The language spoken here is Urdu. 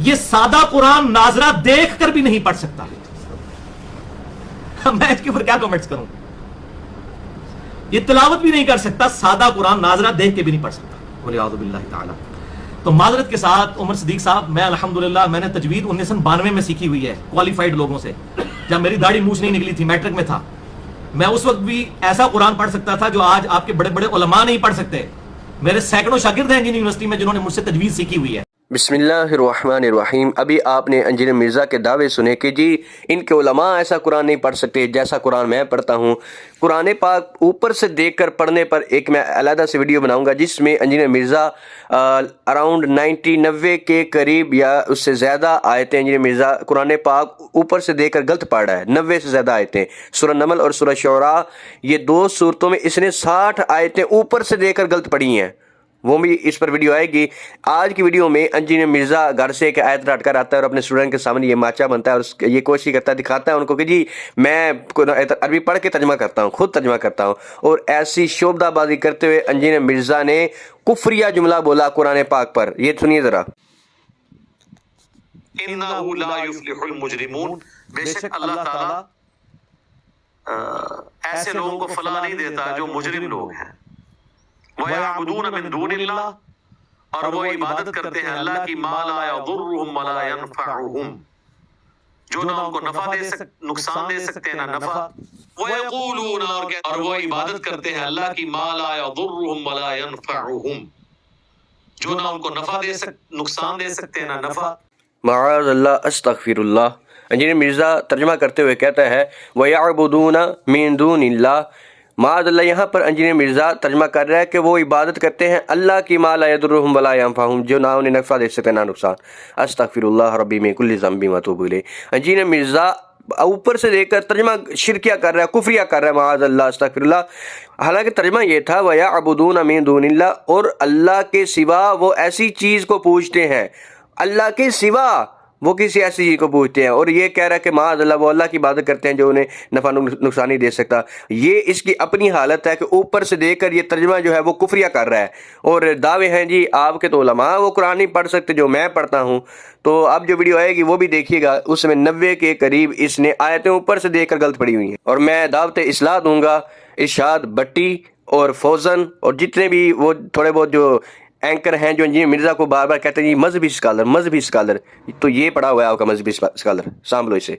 یہ سادہ قرآن ناظرہ دیکھ کر بھی نہیں پڑھ سکتا. میں اس کے اوپر کیا کمنٹس کروں؟ یہ تلاوت بھی نہیں کر سکتا، سادہ قرآن ناظرہ دیکھ کے بھی نہیں پڑھ سکتا. وَلِعَوْذُ بِاللَّهِ تعالی. تو معذرت کے ساتھ عمر صدیق صاحب، میں الحمدللہ میں نے تجوید 1992 میں سیکھی ہوئی ہے کوالیفائڈ لوگوں سے، جب میری داڑھی مونچھ نہیں نکلی تھی، میٹرک میں تھا. میں اس وقت بھی ایسا قرآن پڑھ سکتا تھا جو آج آپ کے بڑے بڑے علماء نہیں پڑھ سکتے. میرے سینکڑوں شاگرد ہیں انجینئرنگ یونیورسٹی میں جنہوں نے مجھ سے تجوید سیکھی ہوئی ہے. بسم اللہ الرحمن الرحیم. ابھی آپ نے انجینئر مرزا کے دعوے سنے کہ جی ان کے علماء ایسا قرآن نہیں پڑھ سکتے جیسا قرآن میں پڑھتا ہوں. قرآن پاک اوپر سے دیکھ کر پڑھنے پر ایک میں علیحدہ سے ویڈیو بناؤں گا جس میں انجینئر مرزا اراؤنڈ 90 کے قریب یا اس سے زیادہ آیتیں انجینئر مرزا قرآن پاک اوپر سے دیکھ کر غلط پڑھ رہا ہے. 90 سے زیادہ آیتیں. سورہ نمل اور سورہ شعراء یہ دو صورتوں میں اس نے 60 آیتیں اوپر سے دیکھ کر غلط پڑھی ہیں. وہ بھی اس پر ویڈیو آئے گی. آج کی ویڈیو میں انجینئر مرزا گھر سے ایک آیت رٹ کر آتا ہے اور اپنے اسٹوڈنٹ کے سامنے یہ ماچا بنتا ہے اور یہ کوشش کرتا ہے، دکھاتا ہے ان کو کہ جی میں عربی پڑھ کے ترجمہ کرتا ہوں، خود ترجمہ کرتا ہوں. اور ایسی شعبدہ بازی کرتے ہوئے انجینئر مرزا نے کفریہ جملہ بولا قرآن پاک پر. یہ سنیے ذرا. انہو لا یفلح المجرمون، بے شک اللہ تعالیٰ ایسے لوگوں کو فلاح نہیں دیتا جو مجرم لوگ ہیں. وَيَعْبُدُونَ مِن دُونِ اللَّهِ، اور وہ عبادت کرتے ہیں اللہ کی، مَا لَا يَضُرُّهُمْ وَلَا يَنْفَعُهُمْ، جو نہ ان کو نفع دے نقصان دے سکتے ہیں نہ نفع. وَيَقُولُونَ، اور وہ عبادت کرتے ہیں اللہ کی، مَا لَا يَضُرُّهُمْ وَلَا يَنْفَعُهُمْ، جو نہ ان کو نفع دے نقصان دے سکتے ہیں نہ نفع. معاذ اللہ، استغفر اللہ. انجینئر مرزا ترجمہ کرتے ہوئے کہتا ہے وَيَعْبُدُونَ مِن دُونِ اللَّهِ. معاذ اللہ یہاں پر انجینئر مرزا ترجمہ کر رہا ہے کہ وہ عبادت کرتے ہیں اللہ کی، ما لا يضرهم ولا ينفعهم، جو نہ انہیں نفع دے سکتے نہ نقصان. استغفر اللہ ربی من کل ذنب واتوب الیہ. انجینئر مرزا اوپر سے دیکھ کر ترجمہ شرکیہ کر رہا ہے، کفریہ کر رہا ہے. معاذ اللہ، استغفر اللہ. حالانکہ ترجمہ یہ تھا وَيَعْبُدُونَ مِن دُونِ اللَّهِ، اور اللہ کے سوا وہ ایسی چیز کو پوجتے ہیں، اللہ کے سوا وہ کسی ایسی چیز کو پوچھتے ہیں. اور یہ کہہ رہا ہے کہ معاذ اللہ وہ اللہ کی عبادت کرتے ہیں جو انہیں نفع نقصان نہیں دے سکتا. یہ اس کی اپنی حالت ہے کہ اوپر سے دیکھ کر یہ ترجمہ جو ہے وہ کفریہ کر رہا ہے. اور دعوے ہیں جی آپ کے تو علماء وہ قرآن نہیں پڑھ سکتے جو میں پڑھتا ہوں. تو اب جو ویڈیو آئے گی وہ بھی دیکھیے گا، اس میں 90 کے قریب اس نے آیتیں اوپر سے دیکھ کر غلط پڑھی ہوئی ہیں. اور میں دعوت اصلاح دوں گا ارشاد بٹی اور فوزن اور جتنے بھی وہ تھوڑے بہت جو اینکر ہیں جو انجینئر مرزا کو بار بار کہتے ہیں جی مذہبی اسکالر، تو یہ پڑھا ہوا ہے آپ کا مذہبی اسکالر. سانبھلو اسے.